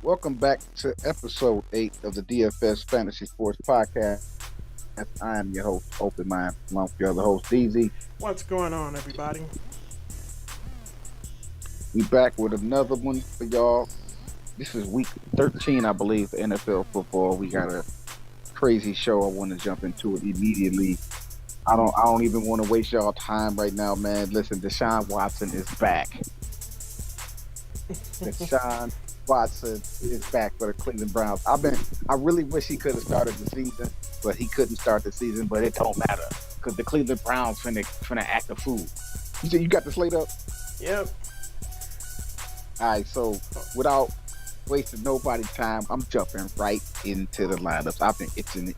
Welcome back to episode 8 of the DFS Fantasy Sports Podcast. I am your host, Open Mind, along with your other host, DZ. What's going on, everybody? We back with another one for y'all. This is week 13, I believe, for NFL football. We got a crazy show. I want to jump into it immediately. I don't even want to waste y'all time right now, man. Listen, Deshaun Watson is back. Deshaun Watson is back for the Cleveland Browns. I really wish he could have started the season, but he couldn't start the season. But it don't matter because the Cleveland Browns finna act a fool. You got the slate up? Yep. All right. So without wasting nobody's time, I'm jumping right into the lineups. I've been itching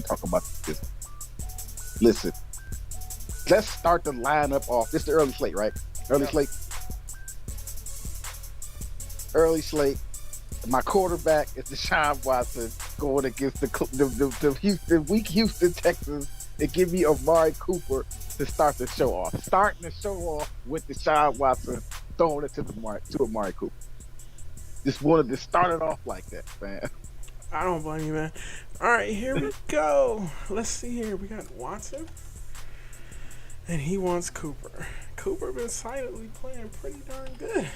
talking about this. Listen, let's start the lineup off. This is the early slate, right? Early slate. Early slate. My quarterback is Deshaun Watson going against the weak Houston Texans and give me Amari Cooper to start the show off. Starting the show off with Deshaun Watson throwing it to Amari Cooper. Just wanted to start it off like that, man. I don't blame you, man. All right, here we go. Let's see here. We got Watson, and he wants Cooper. Cooper been silently playing pretty darn good.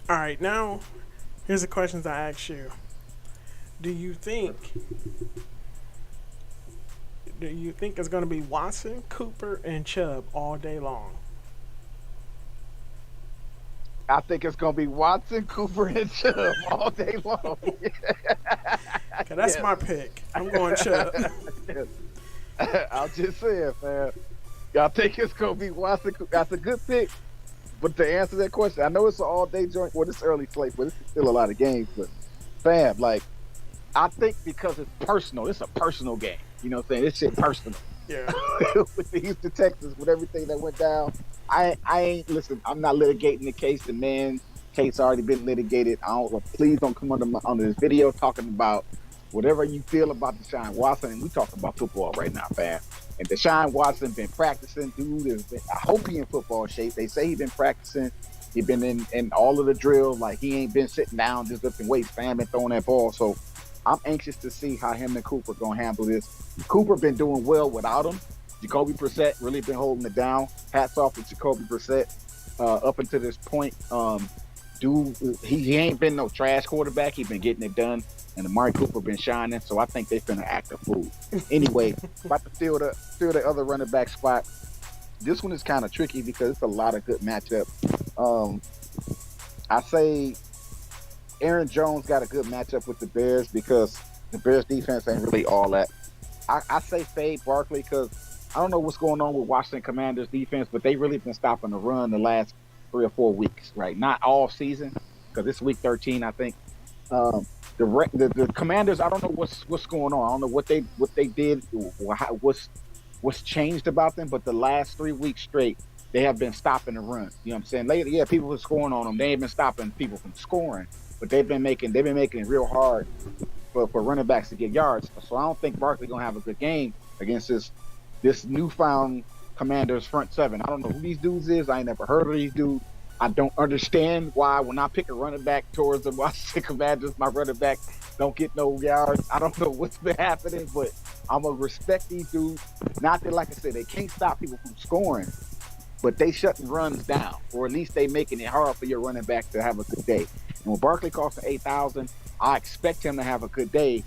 All right, now here's the questions I ask you. Do you think it's going to be Watson, Cooper, and Chubb all day long? I think it's going to be Watson, Cooper, and Chubb all day long. Okay, that's my pick. I'm going Chubb. I'll just say it, man. Y'all think it's going to be Watson? That's a good pick. But to answer that question, I know it's an all-day joint. Well, it's early slate, but it's still a lot of games. But, fam, I think because it's personal. It's a personal game. You know what I'm saying? This shit personal. Yeah. With the Houston Texans, with everything that went down, I ain't listen. I'm not litigating the case. The man case already been litigated. Please don't come under this video talking about whatever you feel about Deshaun Watson. And we talking about football right now, fam. And Deshaun Watson been practicing. Dude, I hope he in football shape. They say he been practicing. He been in all of the drills. Like, he ain't been sitting down just lifting weights. Fam, been throwing that ball. So I'm anxious to see how him and Cooper gonna handle this. Cooper been doing well without him. Jacoby Brissett really been holding it down. Hats off to Jacoby Brissett up until this point. Dude, he ain't been no trash quarterback. He been getting it done. And Amari Cooper been shining, so I think they finna act a fool. Anyway, about to fill the other running back spot. This one is kind of tricky because it's a lot of good matchup. I say Aaron Jones got a good matchup with the Bears because the Bears defense ain't really all that. I say fade Barkley because I don't know what's going on with Washington Commanders defense, but they really been stopping the run the last 3 or 4 weeks, right? Not all season because it's week 13, I think. The Commanders, I don't know what's going on. I don't know what they did, what's changed about them. But the last 3 weeks straight, they have been stopping the run. You know what I'm saying? Later, yeah, people were scoring on them. They ain't been stopping people from scoring, but they've been making it real hard for running backs to get yards. So I don't think Barkley gonna have a good game against this newfound Commanders front seven. I don't know who these dudes is. I ain't never heard of these dudes. I don't understand why when I pick a running back towards the Washington Commanders, my running back don't get no yards. I don't know what's been happening, but I'm going to respect these dudes. Not that, like I said, they can't stop people from scoring, but they shutting runs down, or at least they making it hard for your running back to have a good day. And when Barkley costs $8,000, I expect him to have a good day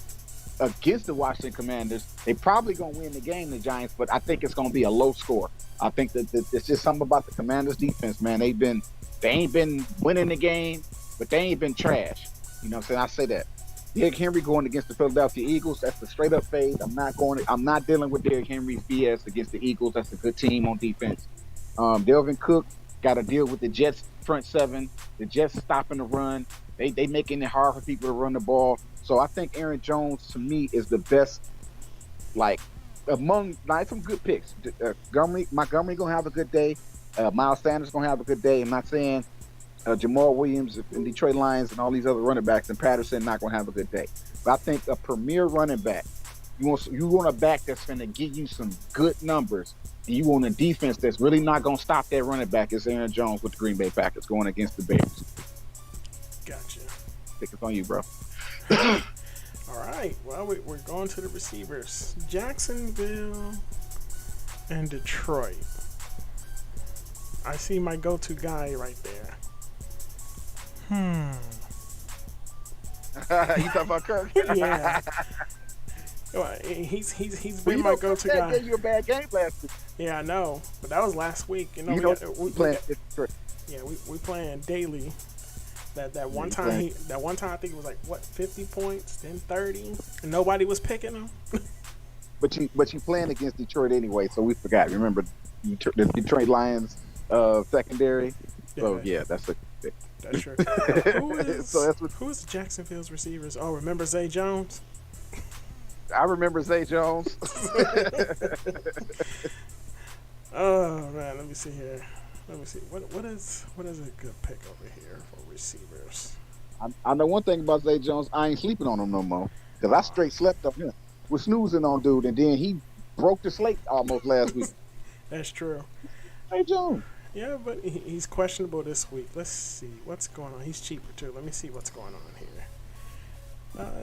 against the Washington Commanders. They probably going to win the game, the Giants, but I think it's going to be a low score. I think that it's just something about the Commanders defense, man. They ain't been winning the game, but they ain't been trash. You know what I'm saying? I say that. Derrick Henry going against the Philadelphia Eagles, that's the straight up fade. I'm not dealing with Derrick Henry's BS against the Eagles. That's a good team on defense. Delvin Cook got to deal with the Jets front seven. The Jets stopping the run. They making it hard for people to run the ball. So I think Aaron Jones, to me, is the best, among some good picks. Montgomery going to have a good day. Miles Sanders going to have a good day. I'm not saying Jamal Williams and Detroit Lions and all these other running backs and Patterson not going to have a good day. But I think a premier running back, you want a back that's going to give you some good numbers, and you want a defense that's really not going to stop that running back is Aaron Jones with the Green Bay Packers going against the Bears. pick. It's on you, bro. All right. Well, we're going to the receivers. Jacksonville and Detroit. I see my go-to guy right there. You talking about Kirk? Yeah. Well, he's Well, been my go-to Kirk guy. gave you a bad game last week. Yeah, I know, but that was last week. You know, You playing Detroit. we playing daily. That one time I think it was like what 50 points, then 30, and nobody was picking him. But you playing against Detroit anyway, so we forgot. Remember the Detroit Lions secondary? So yeah, that's a. That's true. Who's Jacksonville's receivers? Oh, remember Zay Jones? I remember Zay Jones. Oh man, let me see here. Let me see. What is a good pick over here for receivers? I know one thing about Zay Jones. I ain't sleeping on him no more because I straight slept on him. We're snoozing on dude, and then he broke the slate almost last week. That's true. Zay Jones. Yeah, but he's questionable this week. Let's see what's going on. He's cheaper too. Let me see what's going on here.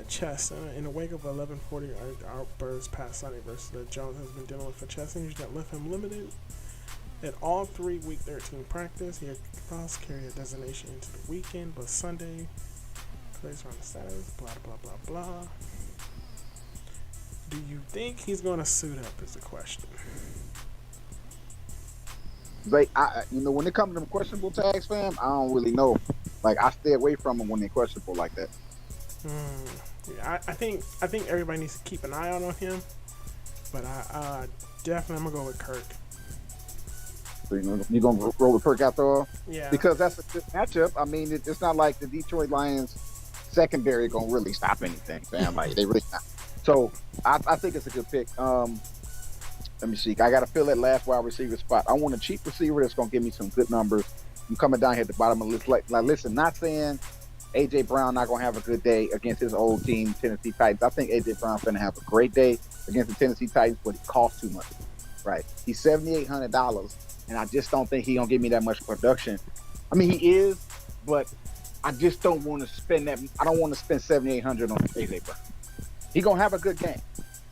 Chest. In the wake of 11:40 outburst past Sunday versus the Jones has been dealing with a chest injury that left him limited at all 3 week 13 practice. He cross carrier designation into the weekend, but Sunday plays around the status. Blah blah blah blah. Do you think he's going to suit up? Is the question. Like when it comes to them questionable tags, fam, I don't really know. Like I stay away from them when they're questionable like that. Yeah, I think everybody needs to keep an eye out on him, but I definitely I'm gonna go with Kirk. So you gonna roll with Kirk after all? Yeah, because that's a good matchup. I mean, it's not like the Detroit Lions secondary gonna really stop anything, fam. Like they really not. So I think it's a good pick. Let me see. I got to fill that last wide receiver spot. I want a cheap receiver that's going to give me some good numbers. I'm coming down here at the bottom of the list. Like listen, not saying A.J. Brown not going to have a good day against his old team, Tennessee Titans. I think A.J. Brown's going to have a great day against the Tennessee Titans, but it costs too much. Right? He's $7,800, and I just don't think he's going to give me that much production. I mean, he is, but I just don't want to spend that. I don't want to spend $7,800 on A.J. Brown. He's going to have a good game.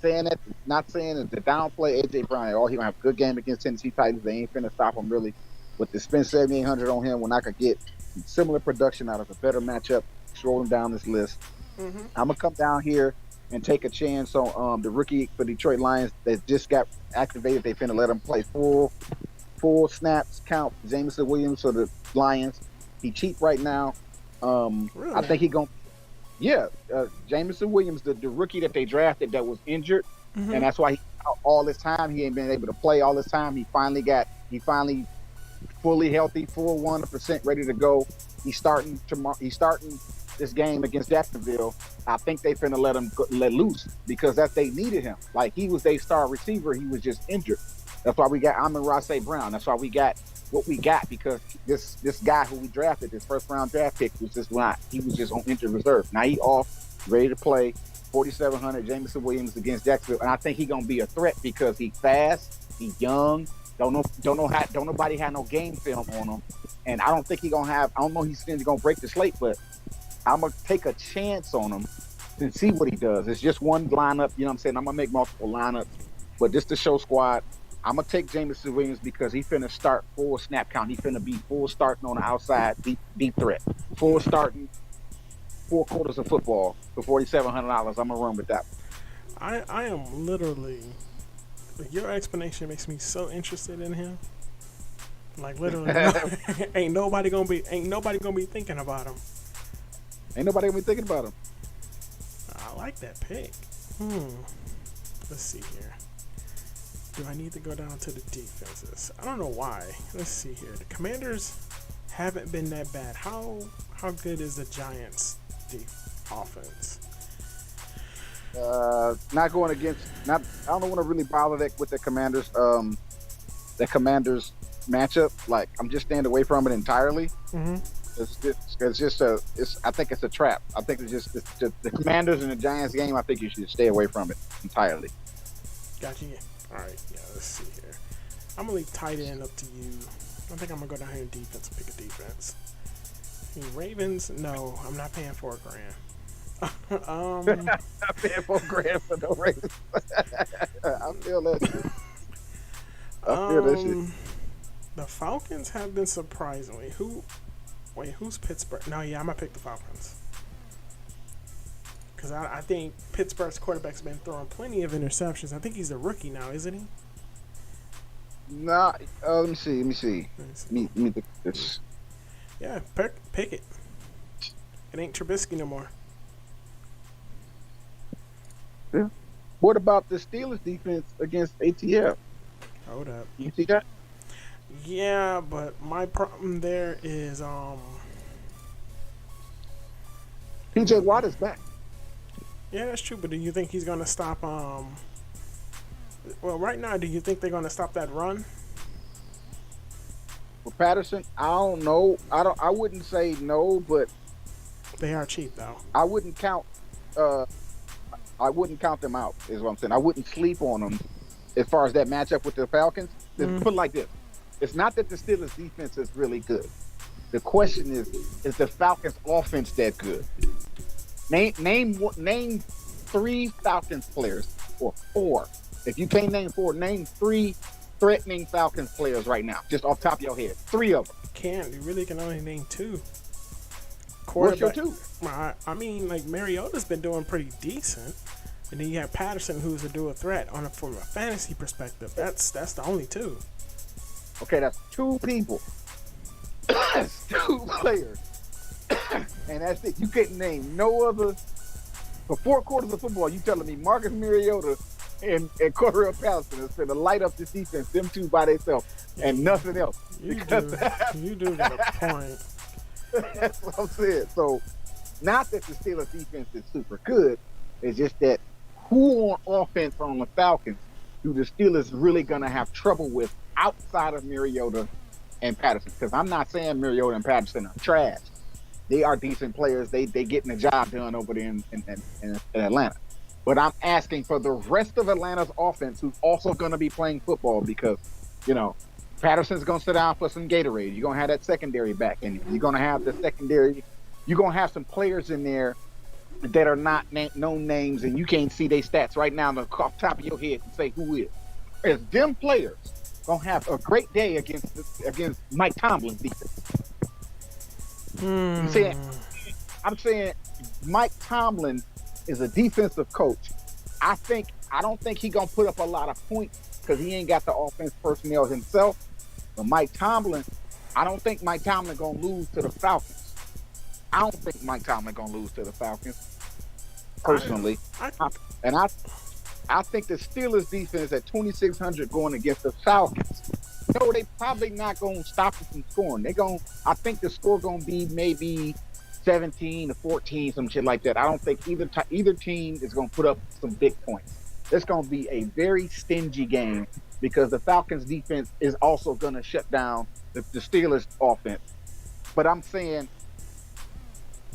Saying that, not saying that the downplay A.J. Brown at all. He gonna have a good game against Tennessee Titans. They ain't finna stop him really. But to spend $7,800 on him when I could get similar production out of a better matchup, scrolling down this list, I'm gonna come down here and take a chance on the rookie for Detroit Lions that just got activated. They finna let him play full snaps count. Jameson Williams for the Lions. He cheap right now. Really? I think he gonna. Yeah, Jameson Williams, the rookie that they drafted that was injured, and that's why he out all this time. He ain't been able to play all this time. He finally fully healthy, full 100% ready to go. He's starting this game against Jacksonville. I think they finna let loose because they needed him. Like he was their star receiver. He was just injured. That's why we got Amon-Ra St. Brown. That's why we got what we got because this guy who we drafted, this first round draft pick, was just not. He was just on injured reserve. Now he off, ready to play. 4,700 Jameson Williams against Jacksonville, and I think he's gonna be a threat because he's fast, he's young. Don't nobody have no game film on him, and I don't think he's gonna have. I don't know he's gonna break the slate, but I'm gonna take a chance on him and see what he does. It's just one lineup, you know what I'm saying? I'm gonna make multiple lineups, but this the show squad. I'm going to take Jameson Williams because he finna start full snap count. He finna be full starting on the outside, deep threat. Full starting 4 quarters of football for $4,700. I'm going to run with that. I am literally, your explanation makes me so interested in him. Like literally, ain't nobody gonna be thinking about him. Ain't nobody gonna be thinking about him. I like that pick. Let's see here. Do I need to go down to the defenses? I don't know why. Let's see here. The Commanders haven't been that bad. How good is the Giants' offense? Not going against. I don't want to really bother that with the Commanders. The Commanders matchup. Like I'm just staying away from it entirely. It's just I think it's a trap. I think it's just the Commanders and the Giants game. I think you should stay away from it entirely. Gotcha. All right, yeah, let's see here. I'm going to leave tight end up to you. I think I'm going to go down here in defense and pick a defense. Ravens? No, I'm not paying $4 grand. I paid $4 grand for no Ravens. I feel that shit. I feel that shit. um, the Falcons have been surprisingly. Who's Pittsburgh? No, yeah, I'm gonna pick the Falcons because I think Pittsburgh's quarterback's been throwing plenty of interceptions. I think he's a rookie now, isn't he? Nah, let me see. Let me see. Let me think this. Yeah, pick it. It ain't Trubisky no more. Yeah. What about the Steelers defense against ATL? Hold up. You see that? Yeah, but my problem there is PJ Watt is back. yeah, that's true. But do you think he's gonna stop Well, right now, do you think they're gonna stop that run? For Patterson, I don't know. I wouldn't say no, but They are cheap though. I wouldn't count. I wouldn't count them out. Is what I'm saying. I wouldn't sleep on them as far as that matchup with the Falcons. Just put it like this: it's not that the Steelers' defense is really good. The question is the Falcons' offense that good? Name 3 Falcons players or 4. If you can't name 4, name 3 threatening Falcons players right now, just off the top of your head. 3 of them. You can't. You really can only name 2. What's your 2? I mean, like Mariota's been doing pretty decent, and then you have Patterson, who's a dual threat from a fantasy perspective. That's the only 2. Okay, that's 2 people. That's 2 players. And that's it. You couldn't name no other. For 4 quarters of football, you telling me Marcus Mariota and Cordell Patterson is going to light up this defense, them 2 by themselves, and nothing else. You do get a point. That's what I'm saying. So, not that the Steelers defense is super good. It's just that who on offense on the Falcons do the Steelers really going to have trouble with outside of Mariota and Patterson? Because I'm not saying Mariota and Patterson are trash. They are decent players. They getting the job done over there in Atlanta. But I'm asking for the rest of Atlanta's offense, who's also going to be playing football, because, Patterson's going to sit down for some Gatorade. You're going to have that secondary back in there. You're going to have the secondary. You're going to have some players in there that are not known names, and you can't see their stats right now off the top of your head and say who is. Is them players going to have a great day against Mike Tomlin's defense? I'm saying Mike Tomlin is a defensive coach. I don't think he's gonna put up a lot of points because he ain't got the offense personnel himself. But Mike Tomlin, I don't think Mike Tomlin gonna lose to the Falcons. I don't think Mike Tomlin gonna lose to the Falcons personally. I think the Steelers defense at 2,600 going against the Falcons. No, they probably not going to stop them from scoring. I think the score going to be maybe 17-14, some shit like that. I don't think either team is going to put up some big points. It's going to be a very stingy game because the Falcons defense is also going to shut down the Steelers offense. But I'm saying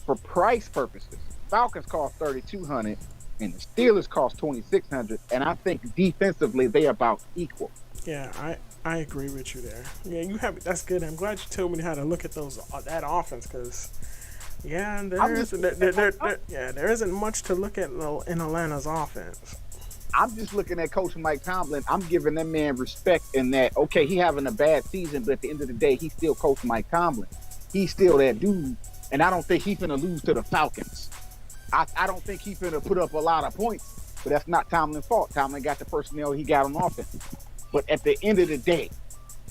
for price purposes, Falcons cost $3,200 and the Steelers cost $2,600, and I think defensively they're about equal. Yeah, I agree with you there. Yeah, that's good. I'm glad you told me how to look at that offense, because there isn't much to look at in Atlanta's offense. I'm just looking at Coach Mike Tomlin. I'm giving that man respect in that, okay, he having a bad season, but at the end of the day, he's still Coach Mike Tomlin. He's still that dude, and I don't think he's going to lose to the Falcons. I don't think he's going to put up a lot of points, but that's not Tomlin's fault. Tomlin got the personnel he got on offense. But at the end of the day,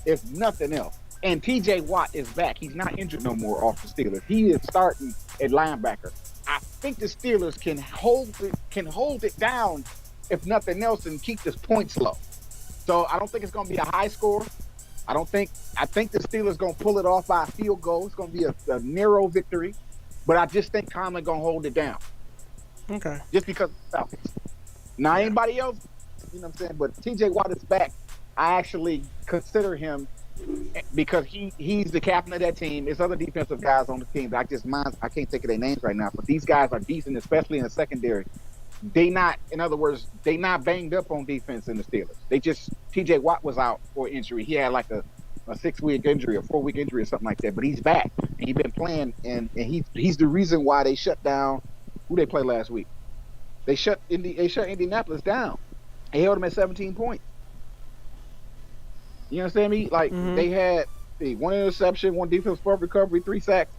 if nothing else, and TJ Watt is back. He's not injured no more off the Steelers. He is starting at linebacker. I think the Steelers can hold it down, if nothing else, and keep this points low. So I don't think it's going to be a high score. I think the Steelers going to pull it off by a field goal. It's going to be a narrow victory. But I just think Tomlin going to hold it down. Okay. Just because of the Falcons. Now, anybody else, you know what I'm saying? But TJ Watt is back. I actually consider him because he's the captain of that team. There's other defensive guys on the team. I can't think of their names right now. But these guys are decent, especially in the secondary. They not banged up on defense in the Steelers. TJ Watt was out for injury. He had like a 6-week injury, a 4-week injury or something like that. But he's back. He's been playing, and he's the reason why they shut down. Who they play last week? They shut Indianapolis down. They held them at 17 points. You understand me? Like Mm-hmm. they had one interception, one defensive sport recovery, 3 sacks.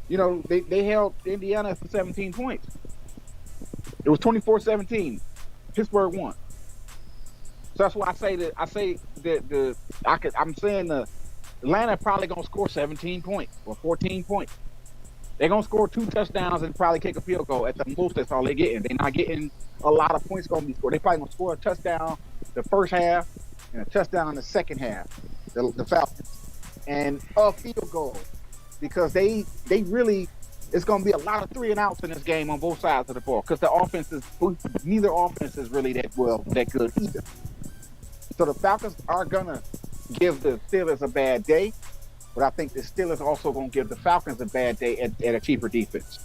They held Indiana for 17 points. It was 24-17. Pittsburgh won. So that's why I'm saying the Atlanta probably gonna score 17 points or 14 points. They're gonna score 2 touchdowns and probably kick a field goal. At the most, that's all they're getting. They're not getting a lot of points gonna be scored. They probably gonna score a touchdown the first half and a touchdown in the second half. The Falcons and a field goal because they really. It's going to be a lot of 3 and outs in this game on both sides of the ball because neither offense is really that good either. So the Falcons are going to give the Steelers a bad day, but I think the Steelers also going to give the Falcons a bad day at a cheaper defense.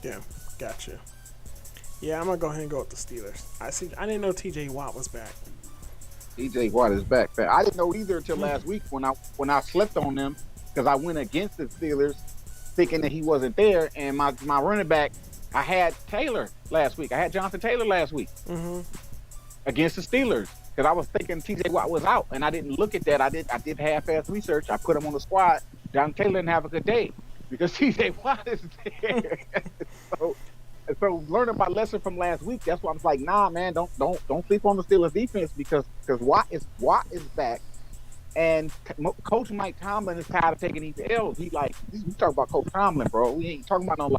Yeah, gotcha. Yeah, I'm going to go ahead and go with the Steelers. I didn't know TJ Watt was back. TJ Watt is back. I didn't know either until last week when I slept on them. Because I went against the Steelers thinking that he wasn't there. And my running back, I had Taylor last week. I had Jonathan Taylor last week against the Steelers. Because I was thinking TJ Watt was out. And I didn't look at that. I did half-ass research. I put him on the squad. Jonathan Taylor didn't have a good day. Because TJ Watt is there. So learning my lesson from last week, that's why I was like, nah, man, don't sleep on the Steelers defense because Watt is back. And Coach Mike Tomlin is tired of taking these L's. We talk about Coach Tomlin, bro. We ain't talking about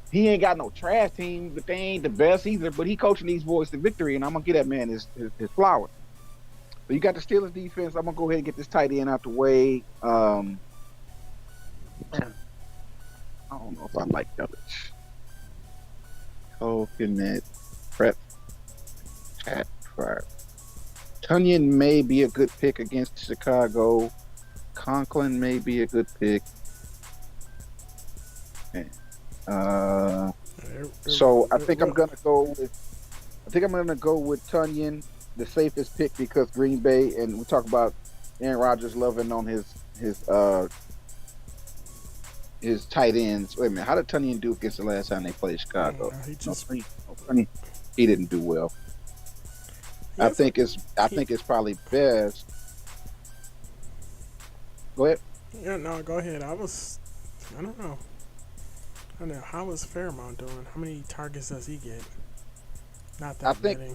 he ain't got no trash team, but they ain't the best either. But he coaching these boys to victory, and I'm gonna get that man his flowers. But you got the Steelers defense. I'm gonna go ahead and get this tight end out the way. I don't know if I like Yelich. Coconut prep chat fire. Tunyon may be a good pick against Chicago. Conklin may be a good pick. So I think I'm gonna go with Tunyon, the safest pick because Green Bay, and we talk about Aaron Rodgers loving on his tight ends. Wait a minute, how did Tunyon do against the last time they played Chicago? He didn't do well. I think it's probably best. Go ahead. Yeah, no, go ahead. I don't know. How is Fairmount doing? How many targets does he get? Not that many.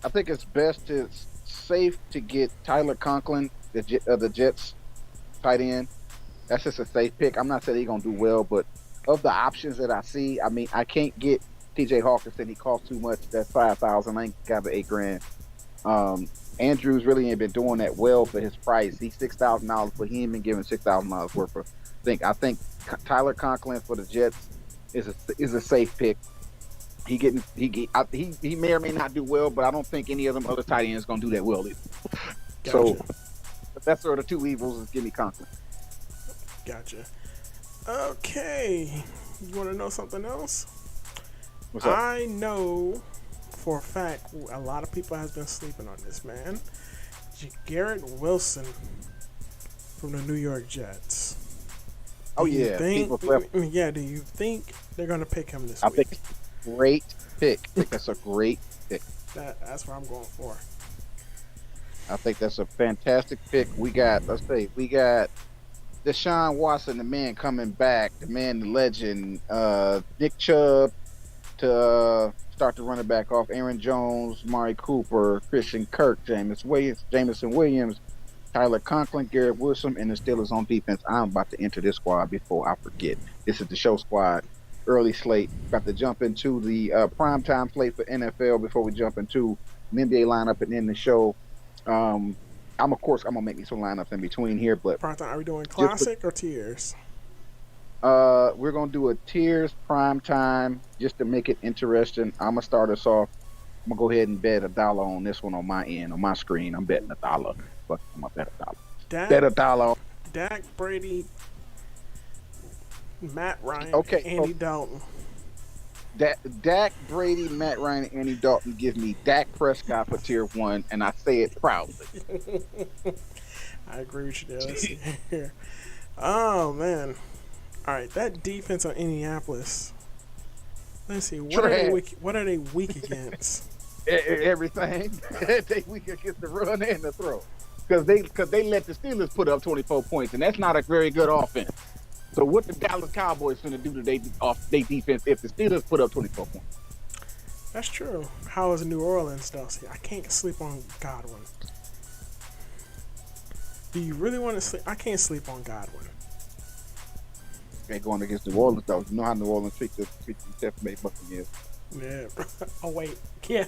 I think it's safe to get Tyler Conklin, the Jets tight end. That's just a safe pick. I'm not saying he's gonna do well, but of the options that I see, I mean, I can't get TJ Hawkinson. He costs too much. That's $5,000. I ain't got the $8,000. Andrews really ain't been doing that well for his price. He's $6,000, but he ain't been giving $6,000 worth of thing. I think Tyler Conklin for the Jets is a safe pick. He may or may not do well, but I don't think any of them other tight ends gonna do that well either. Gotcha. So that's sort of 2 evils. Is give me Conklin. Gotcha. Okay, you want to know something else? What's up? I know for a fact a lot of people has been sleeping on this man. Garrett Wilson from the New York Jets. Do you think they're gonna pick him this week? I think it's a great pick. I think that's a great pick. That's what I'm going for. I think that's a fantastic pick. We got Deshaun Watson, the man coming back, the man, the legend, Nick Chubb to start the running back off, Aaron Jones, Mari Cooper, Christian Kirk, Jameson Williams, Tyler Conklin, Garrett Wilson, and the Steelers on defense. I'm about to enter this squad before I forget. This is the show squad, early slate. About to jump into the primetime slate for NFL before we jump into the NBA lineup and end the show. I'm gonna make me some lineups in between here, but Are we doing classic or tiers? We're gonna do a tiers prime time just to make it interesting. I'm gonna start us off. I'm gonna go ahead and bet $1 on this one on my end, on my screen. I'm betting $1. But I'm gonna bet $1. Bet $1. Dak, Brady, Matt Ryan, okay, Andy Dalton. Dak, Brady, Matt Ryan, and Andy Dalton give me Dak Prescott for tier 1, and I say it proudly. I agree with you there. Let's see here. Oh man. All right, that defense on Indianapolis. Let's see. What are they Trash. weak? What are they weak against? Everything. They weak against the run and the throw. Because they let the Steelers put up 24 points, and that's not a very good offense. So what the Dallas Cowboys finna do to their defense if the Steelers put up 24 points? That's true. How is New Orleans though? See, I can't sleep on Godwin. Do you really want to sleep? I can't sleep on Godwin. Ain't going against New Orleans though. You know how New Orleans treat the Tampa Bay Buccaneers. Yeah. Oh wait. Yeah.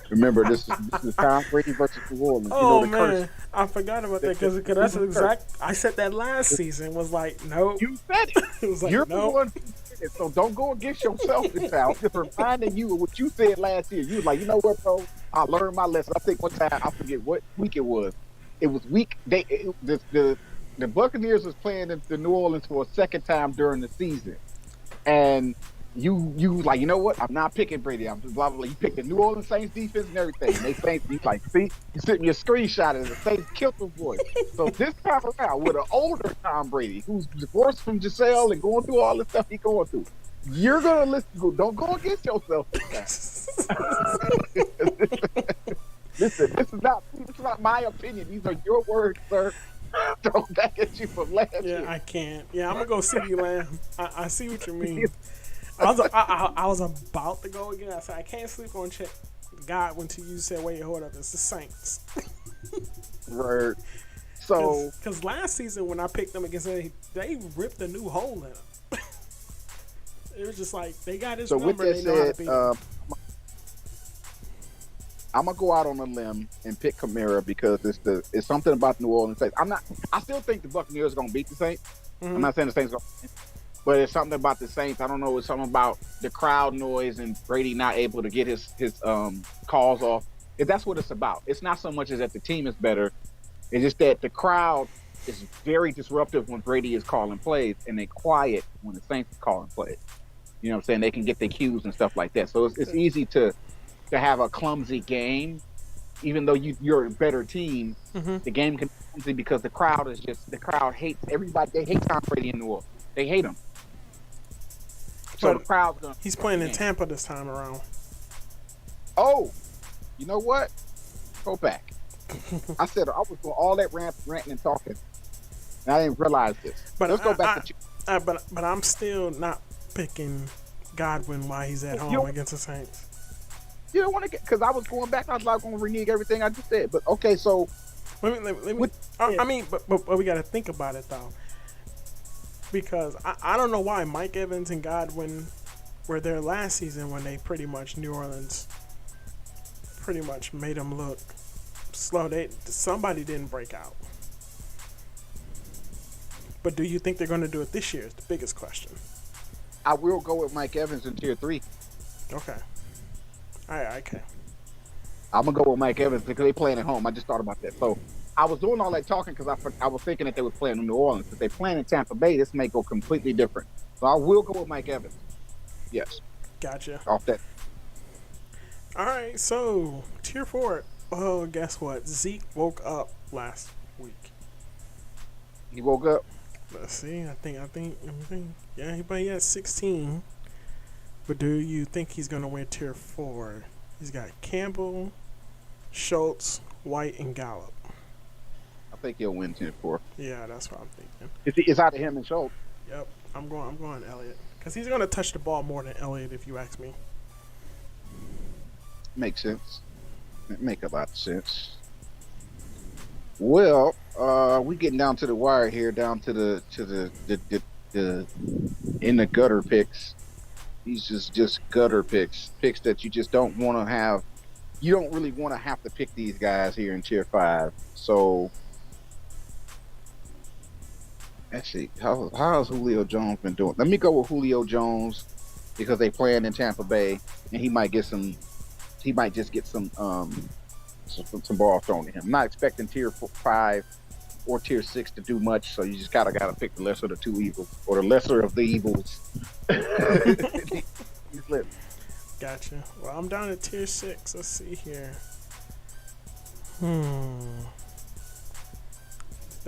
Remember, this is Tom Brady versus New Orleans. Oh the man, curse. I forgot about that because that's exact. I said that last season was like no. You said it. It was like You're no. the one who said it, so don't go against yourself this time. I'm just reminding you of what you said last year. You was like, you know what, bro? I learned my lesson. I think one time, I forget what week it was. It was week. The Buccaneers was playing the New Orleans for a second time during the season, and you like, you know what? I'm not picking Brady. I'm just blah blah blah. You picked the New Orleans Saints defense and everything. And they Saints, you like, see, you sent me a screenshot of the Saints killed the boy. So this time around, with an older Tom Brady who's divorced from Giselle and going through all the stuff he's going through, you're gonna listen. Don't go against yourself this time. Listen, this is not my opinion. These are your words, sir. Throw back at you from last year. Yeah, I can't. Yeah, I'm gonna go CeeDee Lamb. I see what you mean. I was about to go again. I said I can't sleep on God until you said, "Wait, hold up, it's the Saints." Right. So, because last season when I picked them against them, they ripped a new hole in them. It was just like they got his number. They know how to beat him. I'm gonna go out on a limb and pick Kamara because it's something about New Orleans Saints. I still think the Buccaneers are gonna beat the Saints. Mm-hmm. I'm not saying the Saints are gonna, but it's something about the Saints. I don't know. It's something about the crowd noise and Brady not able to get his calls off. That's what it's about. It's not so much as that the team is better. It's just that the crowd is very disruptive when Brady is calling plays, and they quiet when the Saints are calling plays. You know what I'm saying? They can get their cues and stuff like that. So it's easy to have a clumsy game, even though you're a better team. Mm-hmm. The game can be clumsy because the crowd hates everybody. They hate Tom Brady in New Orleans. They hate him. So the crowd's gonna. He's playing in Tampa this time around. Oh, you know what? Go back. I said I was doing all that ranting and talking, and I didn't realize this. But let's go back to you. But I'm still not picking Godwin while he's at home against the Saints. You don't want to get, because I was going back. I was like, going to renege everything I just said. But okay, so let me. I mean, but we got to think about it though, because I don't know why Mike Evans and Godwin were there last season when they pretty much New Orleans pretty much made them look slow. Somebody didn't break out. But do you think they're going to do it this year? Is the biggest question. I will go with Mike Evans in tier 3. Okay. All right, okay. I'm going to go with Mike Evans because they're playing at home. I just thought about that. So I was doing all that talking because I was thinking that they were playing in New Orleans. If they're playing in Tampa Bay, this may go completely different. So I will go with Mike Evans. Yes. Gotcha. Off that. All right, so tier 4. Oh, guess what? Zeke woke up last week. He woke up? Let's see. I think. Yeah, he had 16. But do you think he's going to win tier 4? He's got Campbell, Schultz, White, and Gallup. I think he'll win tier 4. Yeah, that's what I'm thinking. It's out of him and Schultz. Yep, I'm going Elliott. Because he's going to touch the ball more than Elliott, if you ask me. Makes sense. It make a lot of sense. Well, we getting down to the wire here, down to the in the gutter picks. These just gutter picks that you just don't want to have. You don't really want to have to pick these guys here in tier 5. So let's see, how's Julio Jones been doing? Let me go with Julio Jones because they playing in Tampa Bay, and he might just get some ball thrown to him. I'm not expecting tier 5 or tier 6 to do much, so you just gotta pick the lesser of the two evils, or the lesser of the evils. Gotcha. Well, I'm down to tier 6. Let's see here.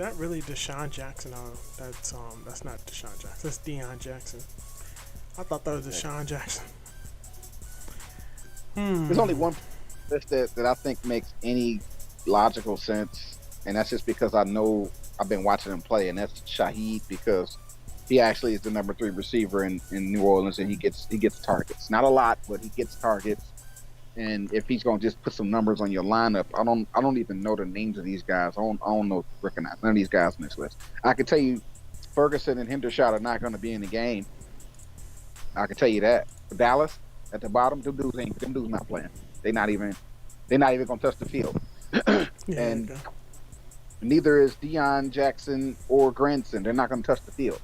that really Deshaun Jackson? Oh, that's not Deshaun Jackson. That's Deion Jackson. I thought that was Deshaun Jackson. There's only one list that I think makes any logical sense, and that's just because I know I've been watching him play, and that's Shaheed, because he actually is the number 3 receiver in New Orleans, and he gets targets. Not a lot, but he gets targets. And if he's gonna just put some numbers on your lineup, I don't even know the names of these guys. I don't know recognize none of these guys on this list. I can tell you, Ferguson and Hendershot are not going to be in the game. I can tell you that. Dallas at the bottom, them dudes not playing. They're not even going to touch the field. And neither is Deion Jackson or Granson. They're not going to touch the field.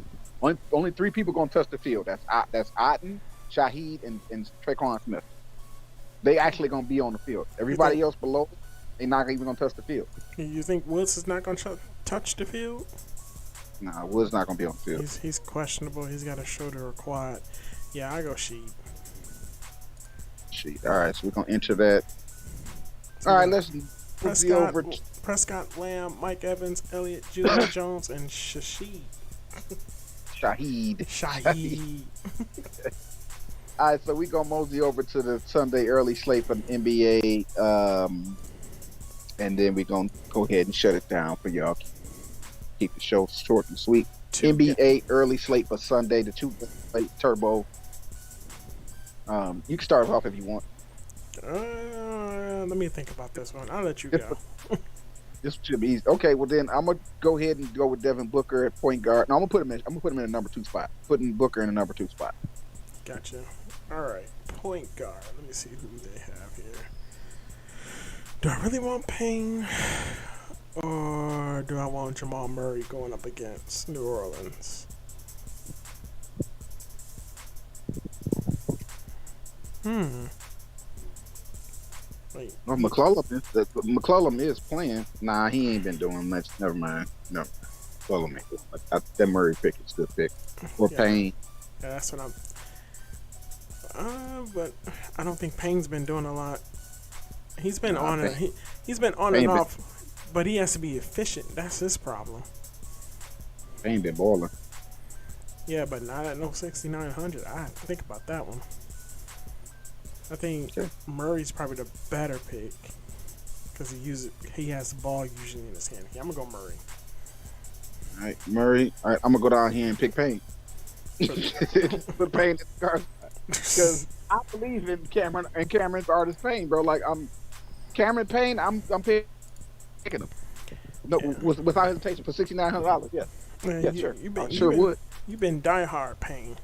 Only 3 people going to touch the field. That's Otten, Shaheed, and Traquan Smith. They actually going to be on the field. Everybody else below, they're not even going to touch the field. You think Woods is not going to touch the field? Nah, Woods not going to be on the field. He's questionable. He's got a shoulder or quad. Yeah, I go Sheep. Sheep. All right, so we're going to enter that. All right, let's Prescott, Lamb, Mike Evans, Elliott, Julio Jones, and Shaheed. All right, so we gonna mosey over to the Sunday early slate for the NBA, and then we gonna go ahead and shut it down for y'all. Keep the show short and sweet. NBA early slate for Sunday, the 2 slate turbo. You can start off if you want. Let me think about this one. I'll let you go. This should be easy. Okay, well then I'm gonna go ahead and go with Devin Booker at point guard. No, I'm gonna put him in the number 2 spot. Putting Booker in the number 2 spot. Gotcha. All right, point guard. Let me see who they have here. Do I really want Payne, or do I want Jamal Murray going up against New Orleans? Wait. Well, McCollum is playing. Nah, he ain't been doing much. Never mind. No, McCollum ain't doing much. That Murray pick is a good pick. Or Payne. Yeah, that's what I'm. But I don't think Payne's been doing a lot. He's been he's been on and off, but he has to be efficient. That's his problem. Payne been balling. Yeah, but not at no 6,900. I have to think about that one. I think Murray's probably the better pick because he has the ball usually in his hand. Yeah, I'm gonna go Murray. All right, Murray. All right, I'm gonna go down here and pick Payne. Put Payne in the guard. Because I believe in Cameron and Cameron's artist Payne, bro. Like Cameron Payne, I'm picking him. No, without hesitation for $6,900. Yeah, yeah, sure. Would. You've been diehard Payne.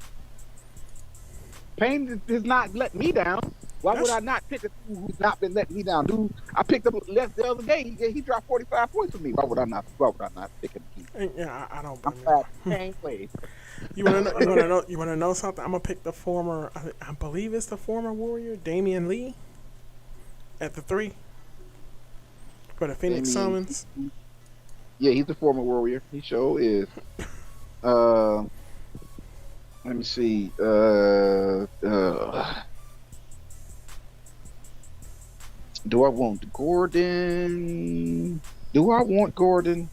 Payne has not let me down. Why would I not pick a dude who's not been letting me down? Dude, I picked him the other day. He dropped 45 points for me. Why would I not pick him? Yeah, I don't blame you. Payne played. You wanna know something? I'm gonna pick the former. I believe it's the former Warrior, Damian Lee, at the 3 for the Phoenix Suns. Yeah, he's the former Warrior. He sure is. Let me see. Do I want Gordon? Do I want Gordon?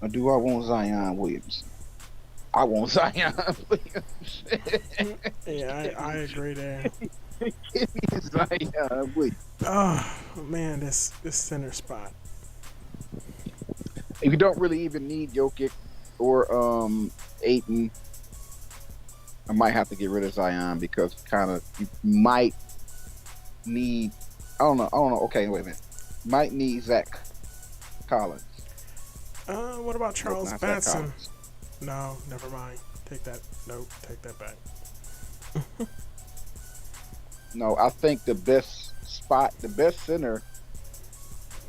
Or do I want Zion Williamson? I want Zion Williamson. Yeah, I agree there. Give me Zion Williamson. Oh man, this center spot. If you don't really even need Jokic or Ayton, I might have to get rid of Zion because you might need. I don't know. Okay, wait a minute. Might need Zach Collins. What about Charles Batson? No, never mind. Take that. Nope, take that back. No, I think the best center.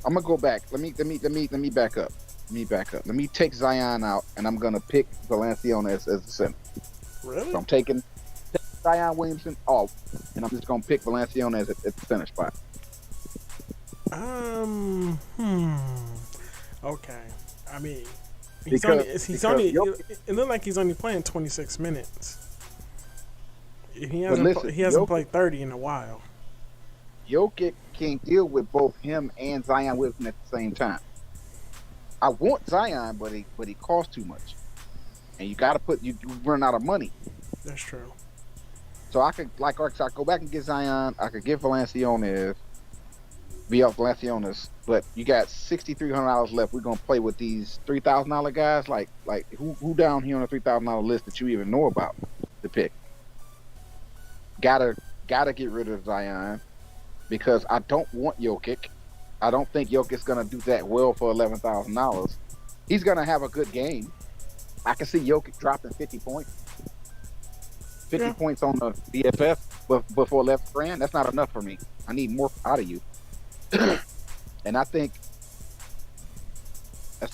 I'm gonna go back. Let me back up. Let me take Zion out, and I'm gonna pick Valanciunas as the center. Really? So I'm taking Zion Williamson off, and I'm just gonna pick Valanciunas at the center spot. Okay. I mean, it looked like he's only playing 26 minutes. He hasn't played 30 in a while. Jokic can't deal with both him and Zion Williamson at the same time. I want Zion, but he costs too much, and you got to you run out of money. That's true. So I could I go back and get Zion. I could get Valanciunas, be off Valanciunas, but you got $6,300 left. We're gonna play with these $3,000 guys. Like who down here on the $3,000 list that you even know about to pick? Gotta get rid of Zion because I don't want Jokic. I don't think Jokic's gonna do that well for $11,000. He's gonna have a good game. I can see Jokic dropping 50 points. 50 points on the DFS, but for 11 grand, that's not enough for me. I need more out of you. And I think I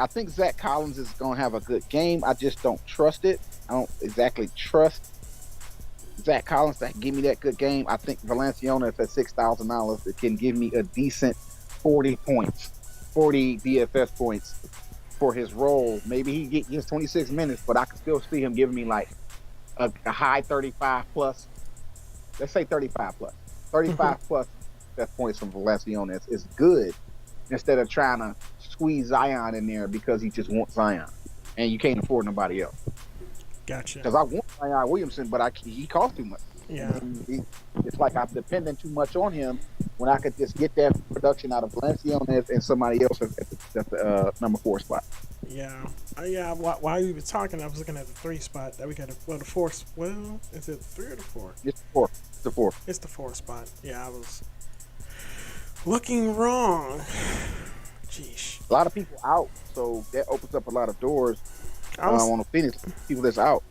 think Zach Collins is gonna have a good game. I just don't trust it. I don't exactly trust Zach Collins to give me that good game. I think Valanciunas at $6,000 it can give me a decent 40 points, 40 DFS points for his role. Maybe he gets 26 minutes, but I can still see him giving me like a high 35 plus. Let's say 35 plus. 35 plus DFS points from Valanciunas is good instead of trying to squeeze Zion in there because he just wants Zion and you can't afford nobody else. Gotcha. Because I want Zion Williamson, but he costs too much. Yeah. It's like I'm depending too much on him when I could just get that production out of Valanciunas and somebody else at the number 4 spot. Yeah. Yeah. While you were talking, I was looking at the 3 spot that we got. The 4. Well, is it 3 or the 4? It's the 4. It's the 4. It's the 4 spot. Yeah, I was looking wrong. Jeez. A lot of people out, so that opens up a lot of doors on the Phoenix people that's out.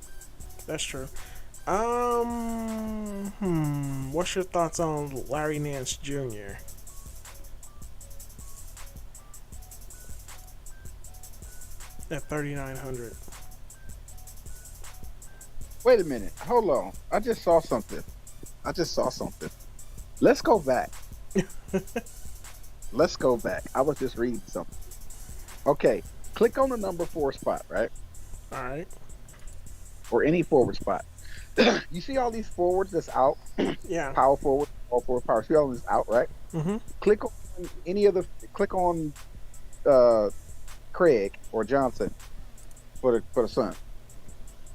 That's true. What's your thoughts on Larry Nance Jr.? At 3,900. Wait a minute. Hold on. I just saw something. Let's go back. I was just reading something. Okay. Click on the number 4 spot, right? All right. Or any forward spot. You see all these forwards that's out? Yeah. Power forward, all forward power. See all this out, right? Mm-hmm. Click on Craig or Johnson for the Suns.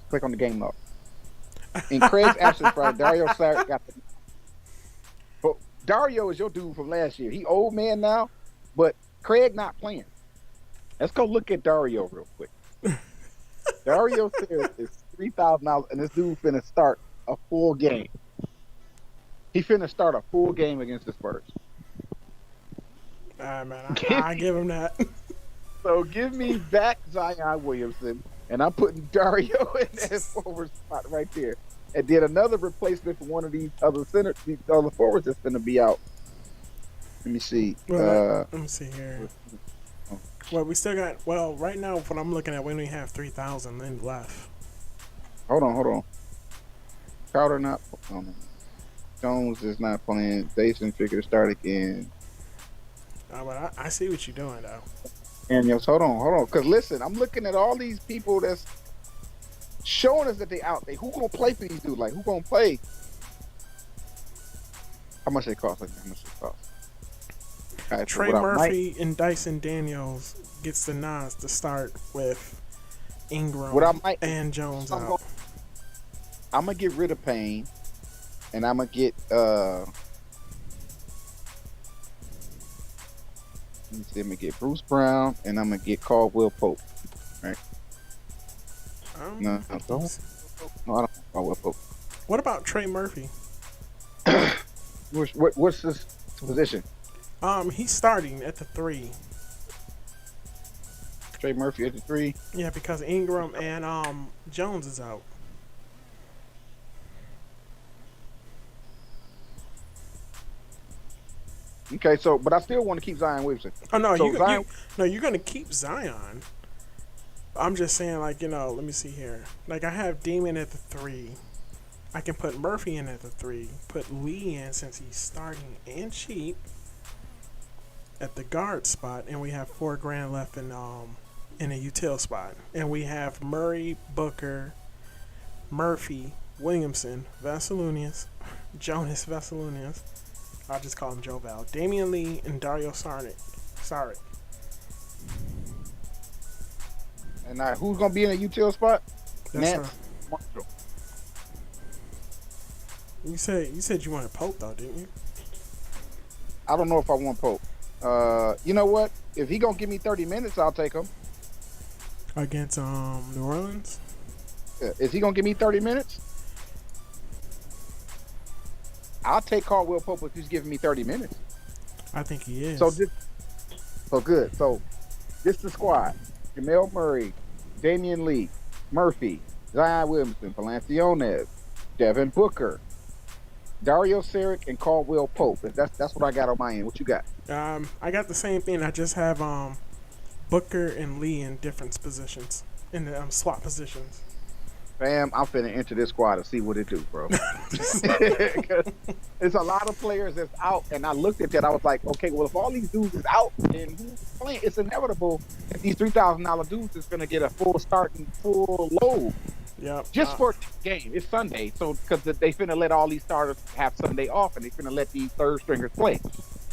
Click on the game log. In Craig's absence, right? Dario Saric got the. But Dario is your dude from last year. He old man now, but Craig not playing. Let's go look at Dario real quick. Dario says it's $3,000, and this dude finna start a full game. He finna start a full game against the Spurs. All right, man. I give him that. So give me back Zion Williamson, and I'm putting Dario in that forward spot right there. And then another replacement for one of these other forwards that's going to be out. Let me see. Let me see here. Well, we still got. Well, right now, what I'm looking at, we only have 3,000 left. Hold on. Crowder not. Jones is not playing. Jason figure to start again. But I see what you're doing, though. And hold on. Because listen, I'm looking at all these people that's showing us that they out. Who gonna play for these dudes? Like, who gonna play? How much they cost? Right, Trey Murphy and Dyson Daniels gets the nods to start with Ingram and Jones out. I'm gonna get rid of Payne, and I'm gonna get I'm gonna get Bruce Brown, and I'm gonna get Caldwell Pope. Right? No, I don't want Caldwell Pope. What about Trey Murphy? What's his position? He's starting at the 3. Trey Murphy at the 3. Yeah, because Ingram and Jones is out. Okay, but I still want to keep Zion Williamson. Oh no, so you're gonna keep Zion. I'm just saying, like, let me see here. Like, I have Demon at the 3. I can put Murphy in at the 3. Put Lee in since he's starting and cheap at the guard spot, and we have $4,000 left in a util spot, and we have Murray, Booker, Murphy, Williamson, Vasilunius, Jonas Vasilunius. I'll just call him Joe Val. Damian Lee and Dario Saric. And who's gonna be in the util spot? That's right. Nance Marshall. You said you wanted Pope though, didn't you? I don't know if I want Pope. You know what? If he gonna give me 30 minutes, I'll take him. Against New Orleans. Is he gonna give me 30 minutes? I'll take Caldwell Pope if he's giving me 30 minutes. I think he is. So good. So this is the squad: Jamel Murray, Damian Lee, Murphy, Zion Williamson, Valanciunas, Devin Booker, Dario Saric, and Caldwell Pope. That's what I got on my end. What you got? I got the same thing. I just have Booker and Lee in different positions, in the swap positions. Fam, I'm finna enter this squad to see what it do, bro. There's a lot of players that's out, and I looked at that. I was like, okay, well, if all these dudes is out, then who's playing? It's inevitable that these $3,000 dudes is gonna get a full start and full load. Yep. Just for the game. It's Sunday, so because they finna let all these starters have Sunday off, and they finna let these third stringers play.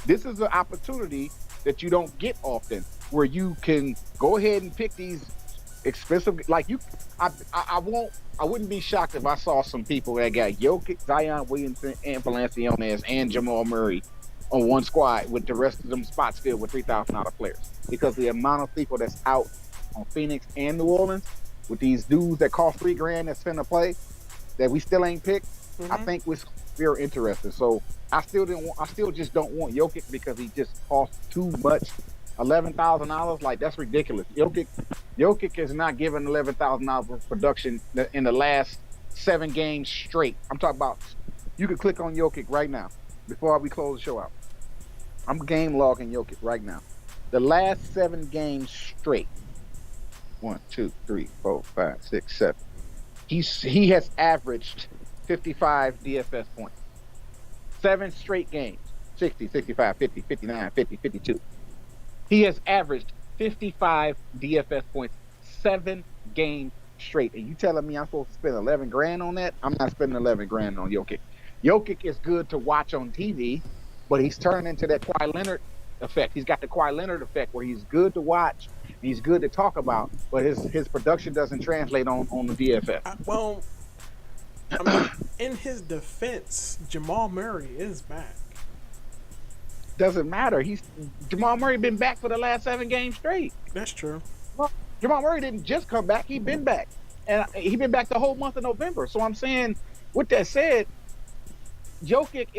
This is an opportunity that you don't get often, where you can go ahead and pick these expensive, like you. I wouldn't be shocked if I saw some people that got Jokic, Zion Williamson, and Valanciunas and Jamal Murray on one squad with the rest of them spots filled with $3,000 players, because the amount of people that's out on Phoenix and New Orleans with these dudes that cost $3,000 that's finna play that we still ain't picked. Mm-hmm. I think we're very interested. So I still just don't want Jokic because he just costs too much. $11,000, like that's ridiculous. Jokic is not giving $11,000 of production in the last 7 games straight. I'm talking about. You could click on Jokic right now before we close the show out. I'm game logging Jokic right now. The last 7 games straight. 1, 2, 3, 4, 5, 6, 7. He has averaged 55 DFS points. 7 straight games. 60, 65, 50, 59, 50, 52. He has averaged 55 DFS points 7 games straight. And you telling me I'm supposed to spend $11,000 on that? I'm not spending $11,000 on Jokic. Jokic is good to watch on TV, but he's turned into that Kawhi Leonard effect. He's got the Kawhi Leonard effect where he's good to watch, he's good to talk about, but his production doesn't translate on the DFS. I mean, in his defense, Jamal Murray is back. Doesn't matter. Jamal Murray been back for the last 7 games straight. That's true. Well, Jamal Murray didn't just come back; he been back, and he been back the whole month of November. So I'm saying, with that said, Jokic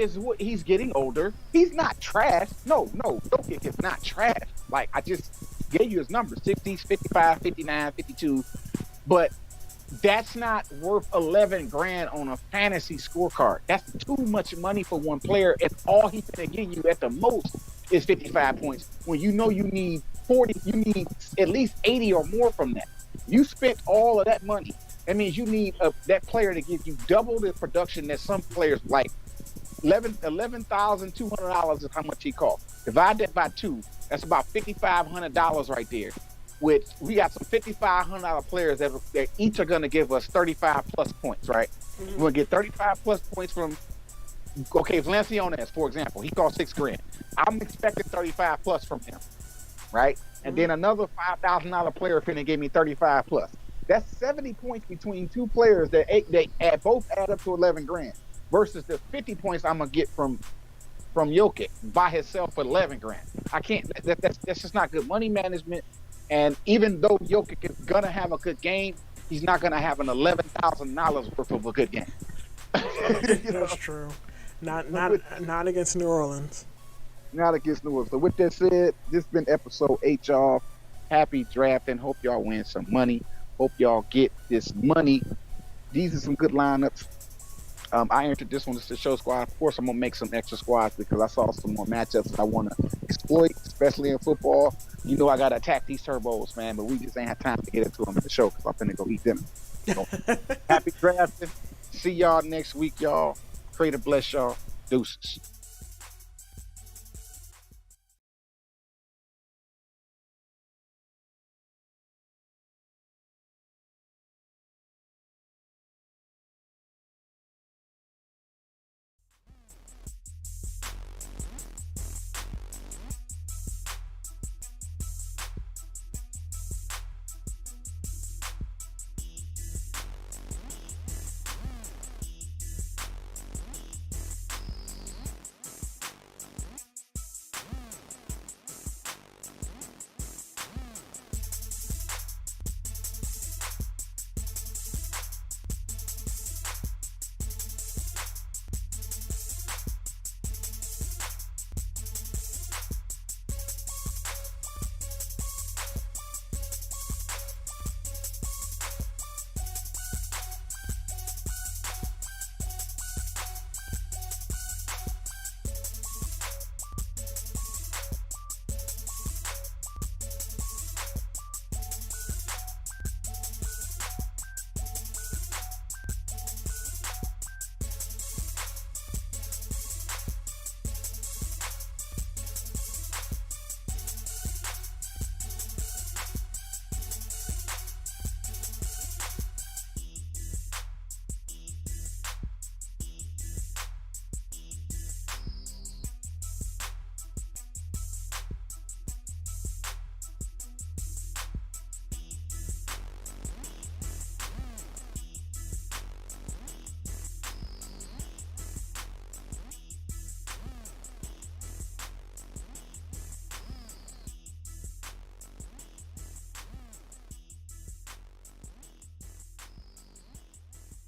he's getting older. He's not trash. No, Jokic is not trash. Like I just gave you his numbers: 60s, 55, 59, 52. But that's not worth $11,000 on a fantasy scorecard. That's too much money for one player. If all he's going to give you at the most is 55 points, when you know you need 40, you need at least 80 or more from that. You spent all of that money. That means you need that player to give you double the production that some players like. $11,200 is how much he costs. Divide that by 2, that's about $5,500 right there. We got some $5,500 players that each are going to give us 35 plus points, right? Mm-hmm. We're going to get 35 plus points from, Valanciunas, for example, he cost $6,000. I'm expecting 35 plus from him, right? And then another $5,000 player finna give me 35 plus. That's 70 points between 2 players that both add up to $11,000 versus the 50 points I'm gonna get from Jokic by himself for $11,000. I can't. That's just not good money management. And even though Jokic is gonna have a good game, he's not gonna have an $11,000 worth of a good game. That's true. Not against New Orleans. Not against New Orleans. So with that said, this has been episode 8, y'all. Happy drafting. Hope y'all win some money. Hope y'all get this money. These are some good lineups. I entered this one as the show squad. Of course, I'm going to make some extra squads because I saw some more matchups that I want to exploit, especially in football. You know I got to attack these turbos, man, but we just ain't have time to get into them in the show because I'm finna go eat them. So, happy drafting. See y'all next week, y'all. Pray to bless y'all. Deuces.